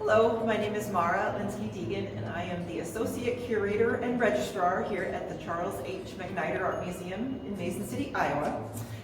Hello, my name is Mara Linsky-Deegan, and I am the Associate Curator and Registrar here at the Charles H. McNider Art Museum in Mason City, Iowa.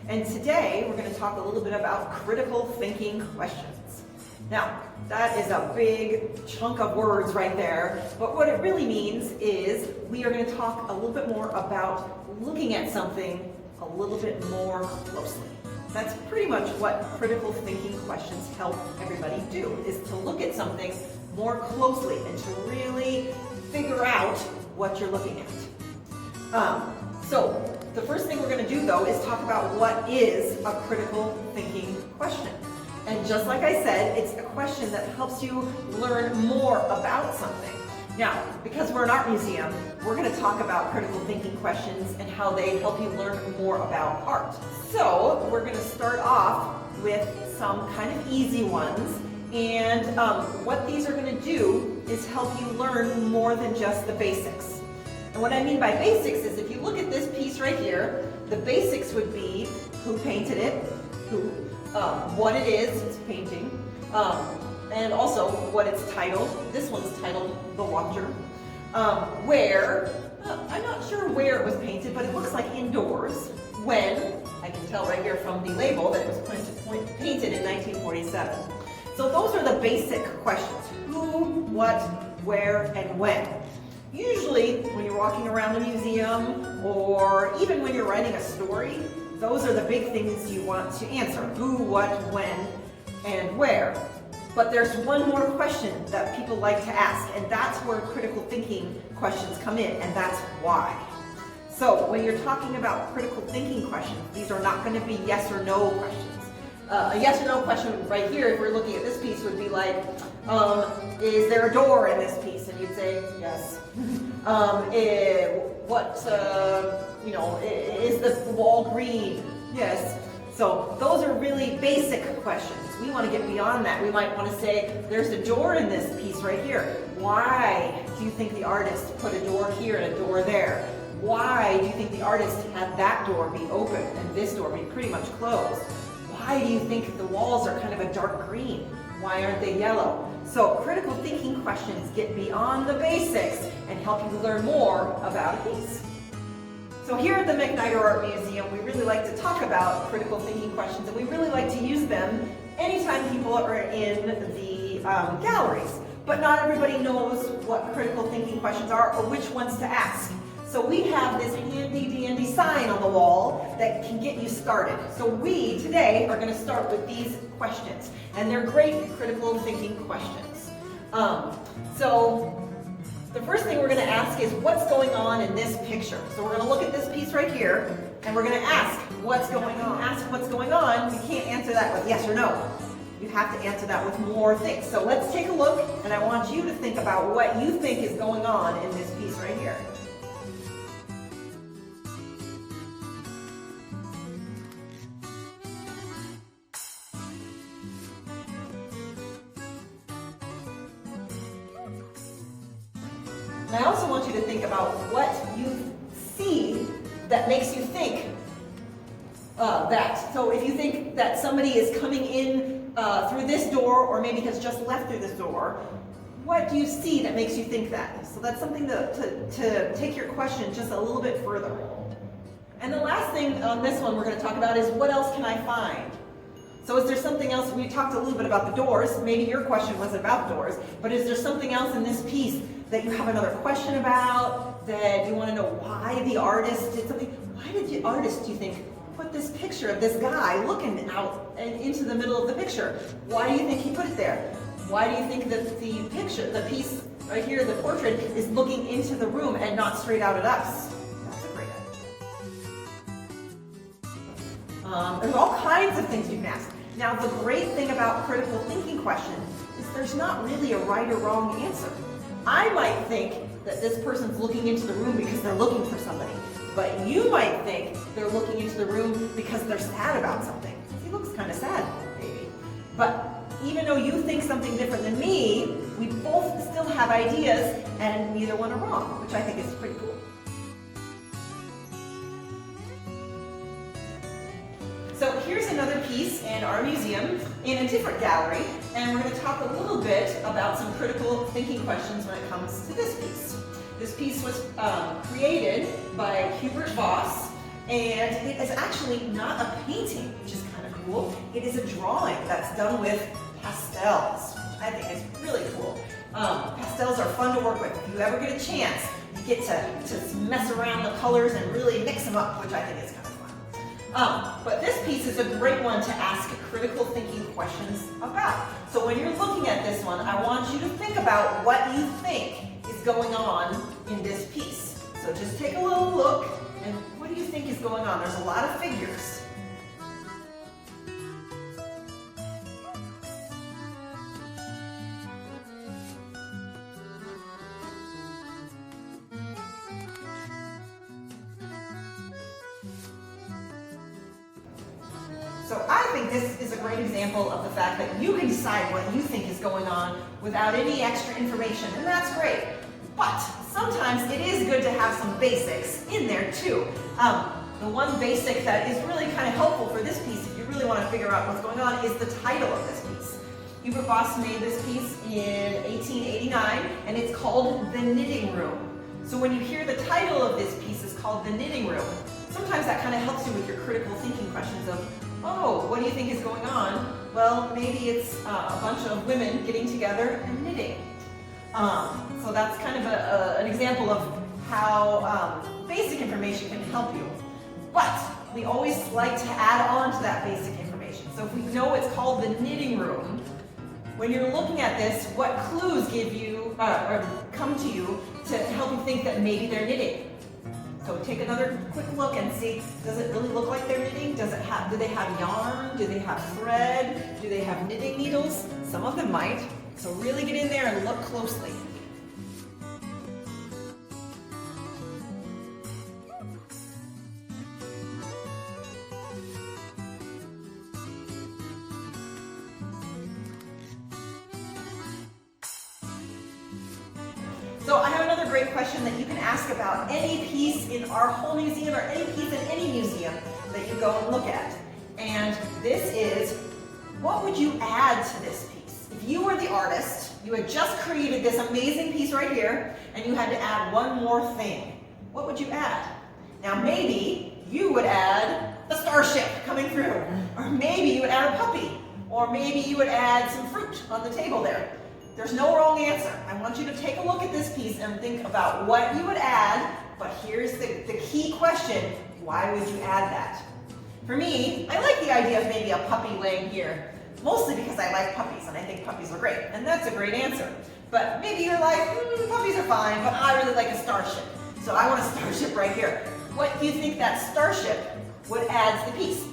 And today we're going to talk a little bit about critical thinking questions. Now, that is a big chunk of words right there, but what it really means is we are going to talk a little bit more about looking at something a little bit more closely. That's pretty much what critical thinking questions help everybody do, is to look at something more closely and to really figure out what you're looking at. So the first thing we're going to do, though, is talk about what is a critical thinking question. And just like I said, it's a question that helps you learn more about something. Now, because we're an art museum, we're going to talk about critical thinking questions and how they help you learn more about art. So we're going to start off with some kind of easy ones, and what these are going to do is help you learn more than just the basics. And what I mean by basics is, if you look at this piece right here, the basics would be who painted it, what it is, it's painting, and also what it's titled. This one's titled The Watcher. Where, I'm not sure where it was painted, but it looks like indoors. When, I can tell right here from the label that it was painted in 1947. So those are the basic questions: who, what, where, and when. Usually when you're walking around a museum, or even when you're writing a story, those are the big things you want to answer: who, what, when, and where. But there's one more question that people like to ask, and that's where critical thinking questions come in, and that's why. So when you're talking about critical thinking questions, these are not going to be yes or no questions. A yes or no question right here, if we're looking at this piece, would be like, is there a door in this piece? And you'd say yes. Is the wall green? Yes. So those are really basic questions. We want to get beyond that. We might want to say, there's a door in this piece right here. Why do you think the artist put a door here and a door there? Why do you think the artist had that door be open and this door be pretty much closed? Why do you think the walls are kind of a dark green? Why aren't they yellow? So critical thinking questions get beyond the basics and help you learn more about a piece. So here at the McNider Art Museum, we really like to talk about critical thinking questions, and we really like to use them anytime people are in the galleries. But not everybody knows what critical thinking questions are or which ones to ask. So we have this handy dandy sign on the wall that can get you started. So we today are going to start with these questions, and they're great critical thinking questions. So the first thing we're going to ask is, what's going on in this picture? So we're going to look at this piece right here, and we're going to ask what's going on. Ask what's going on. You can't answer that with yes or no. You have to answer that with more things. So let's take a look, and I want you to think about what you think is going on in this piece right here. And I also want you to think about what you see that makes you think that. So if you think that somebody is coming in through this door, or maybe has just left through this door, what do you see that makes you think that? So that's something to take your question just a little bit further. And the last thing on this one we're going to talk about is, what else can I find? So is there something else? We talked a little bit about the doors. Maybe your question wasn't about doors, but is there something else in this piece that you have another question about, that you want to know why the artist did something? Why did the artist, do you think, put this picture of this guy looking out and into the middle of the picture? Why do you think he put it there? Why do you think that the picture, the piece right here, the portrait, is looking into the room and not straight out at us? That's a great idea. There's all kinds of things you can ask. Now, the great thing about critical thinking questions is there's not really a right or wrong answer. I might think that this person's looking into the room because they're looking for somebody, but you might think they're looking into the room because they're sad about something. He looks kind of sad, maybe. But even though you think something different than me, we both still have ideas, and neither one are wrong, which I think is pretty cool. So here's another piece in our museum in a different gallery, and we're going to talk a little bit about some critical thinking questions when it comes to this piece. This piece was created by Hubert Voss, and it is actually not a painting, which is kind of cool. It is a drawing that's done with pastels, which I think is really cool. Pastels are fun to work with. If you ever get a chance, you get to mess around the colors and really mix them up, which I think is kind of fun. But this piece is a great one to ask critical thinking questions about. So when you're looking at this one, I want you to think about what you think is going on in this piece. So just take a little look, and what do you think is going on? There's a lot of figures. So I think this is a great example of the fact that you can decide what you think is going on without any extra information, and that's great. But sometimes it is good to have some basics in there too. The one basic that is really kind of helpful for this piece, if you really want to figure out what's going on, is the title of this piece. Hubert Voss made this piece in 1889, and it's called The Knitting Room. So when you hear the title of this piece is called The Knitting Room, sometimes that kind of helps you with your critical thinking questions of, oh, what do you think is going on? Well, maybe it's a bunch of women getting together and knitting. So that's kind of an example of how basic information can help you. But we always like to add on to that basic information. So if we know it's called the knitting room, when you're looking at this, what clues give you or come to you to help you think that maybe they're knitting? So take another quick look and see, does it really look like they're knitting? Do they have yarn? Do they have thread? Do they have knitting needles? Some of them might. So really get in there and look closely. So I have another great question that you can ask about any piece in our whole museum or any piece in any museum that you go and look at. And this is, what would you add to this piece? If you were the artist, you had just created this amazing piece right here, and you had to add one more thing. What would you add? Now maybe you would add a starship coming through, or maybe you would add a puppy, or maybe you would add some fruit on the table there. There's no wrong answer. I want you to take a look at this piece and think about what you would add, but here's the key question, why would you add that? For me, I like the idea of maybe a puppy laying here, mostly because I like puppies and I think puppies are great, and that's a great answer. But maybe you're like, puppies are fine, but I really like a starship. So I want a starship right here. What do you think that starship would add to the piece?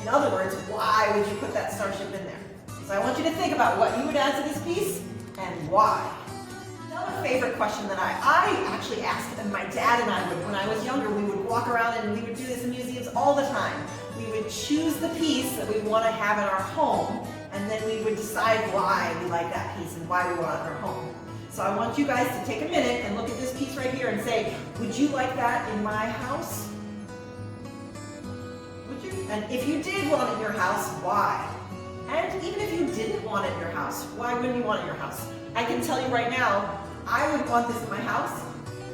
In other words, why would you put that starship in there? So I want you to think about what you would add to this piece and why. Another favorite question that I actually asked, and my dad and I would, when I was younger, we would walk around and we would do this in museums all the time. We would choose the piece that we want to have in our home, and then we would decide why we like that piece and why we want it in our home. So I want you guys to take a minute and look at this piece right here and say, would you like that in my house? Would you? And if you did want it in your house, why? And even if you didn't want it in your house, why wouldn't you want it in your house? I can tell you right now, I would want this in my house,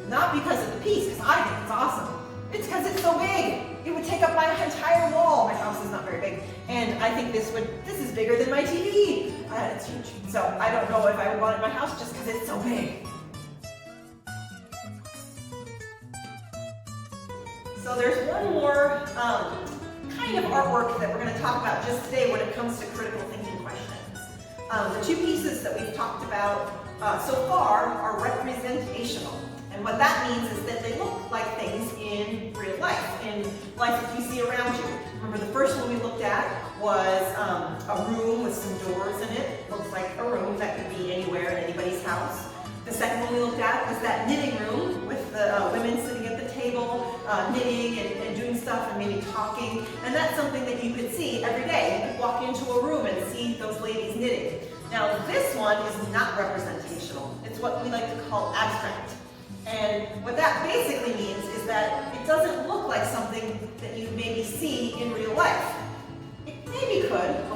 not because of the piece, because I think it's awesome. It's because it's so big. It would take up my entire wall. My house is not very big. And I think this is bigger than my TV. It's huge. So I don't know if I would want it in my house just because it's so big. So there's one more kind of artwork that we're going to talk about just today when it comes to critical thinking questions. The two pieces that we've talked about so far are representational. And what that means is that they look like things in real life, in life that you see around you. Remember, the first one we looked at was a room with some doors in it. Looks like a room that could be anywhere in anybody's house. The second one we looked at was that knitting room with the women sitting at the table, knitting and doing stuff and maybe talking. And that's something that you could see every day. You could walk into a room and see those ladies knitting. Now, this one is not representational. It's what we like to call abstract. And what that basically means is that it doesn't look like something that you maybe see in real life.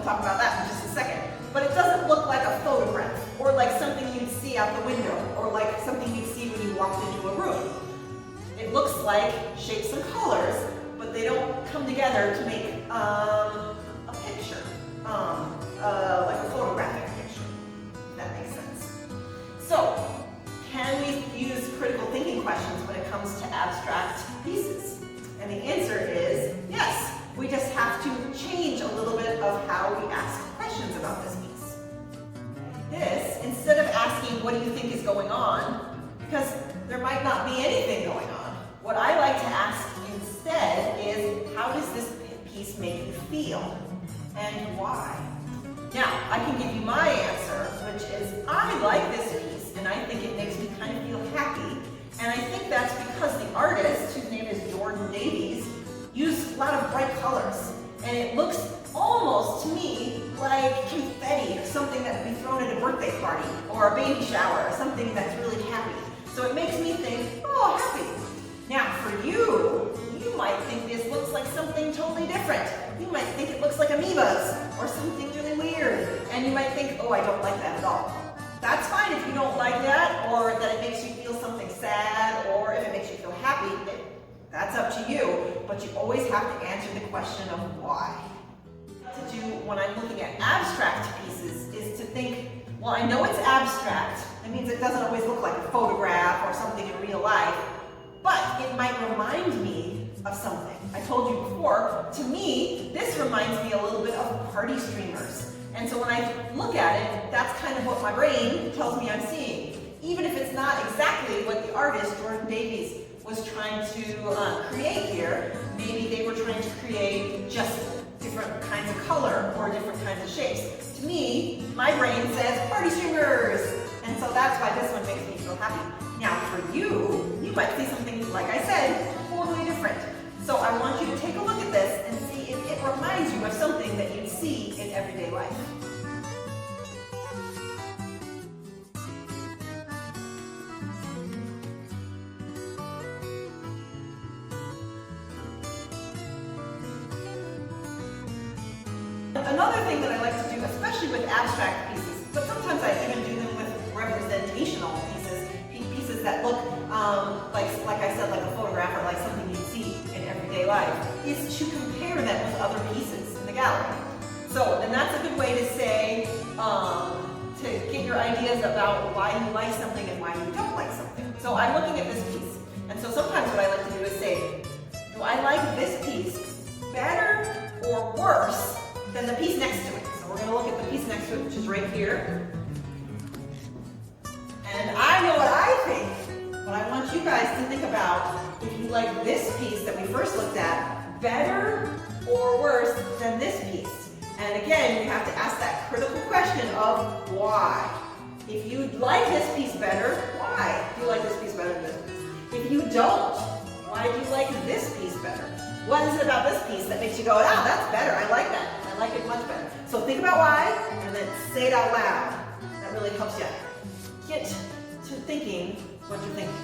we'll talk about that in just a second. But it doesn't look like a photograph, or like something you'd see out the window, or like something you'd see when you walked into a room. It looks like shapes and colors, but they don't come together to make a picture, like a photographic picture, if that makes sense. So, can we use critical thinking questions when it comes to abstract pieces? And the answer is yes. We just have to change a little bit of how we ask questions about this piece. This, instead of asking, what do you think is going on? Because there might not be anything going on. What I like to ask instead is, how does this piece make you feel? And why? Now, I can give you my answer, which is, I like this piece, and I think it makes me kind of feel happy. And I think that's because the artist, whose name is Jordan Davies, used a lot of bright colors. And it looks almost to me like confetti, or something that would be thrown at a birthday party, or a baby shower, or something that's really happy. So it makes me think, oh, happy. Now for you, you might think this looks like something totally different. You might think it looks like amoebas, or something really weird. And you might think, oh, I don't like that at all. That's fine if you don't like that, or that it makes you feel something sad, or if it makes you feel happy. That's up to you, but you always have to answer the question of why. What to do when I'm looking at abstract pieces is to think, well, I know it's abstract. That means it doesn't always look like a photograph or something in real life, but it might remind me of something. I told you before, to me, this reminds me a little bit of party streamers. And so when I look at it, that's kind of what my brain tells me I'm seeing. Even if it's not exactly what the artist, Jordan Davies, was trying to create here, maybe they were trying to create just different kinds of color or different kinds of shapes. To me, my brain says party streamers, and so that's why this one makes me feel happy. Now for you, you might see something, like I said, totally different. So I want you to take a look at this and see if it reminds you of something that you'd see in everyday life. Another thing that I like to do, especially with abstract pieces, but sometimes I even do them with representational pieces, pieces that look like I said, like a photograph or like something you see in everyday life, is to compare them with other pieces in the gallery. So, and that's a good way to say, to get your ideas about why you like something and why you don't like something. So I'm looking at this piece, and so sometimes what I like to do is say, do I like this piece better or worse than the piece next to it? So we're going to look at the piece next to it, which is right here. And I know what I think, but I want you guys to think about if you like this piece that we first looked at better or worse than this piece. And again, you have to ask that critical question of why. If you like this piece better, why do you like this piece better than this piece? If you don't, why do you like this piece better? What is it about this piece that makes you go, ah, that's better, I like that. I like it much better. So think about why, and then say it out loud. That really helps you get to thinking what you're thinking.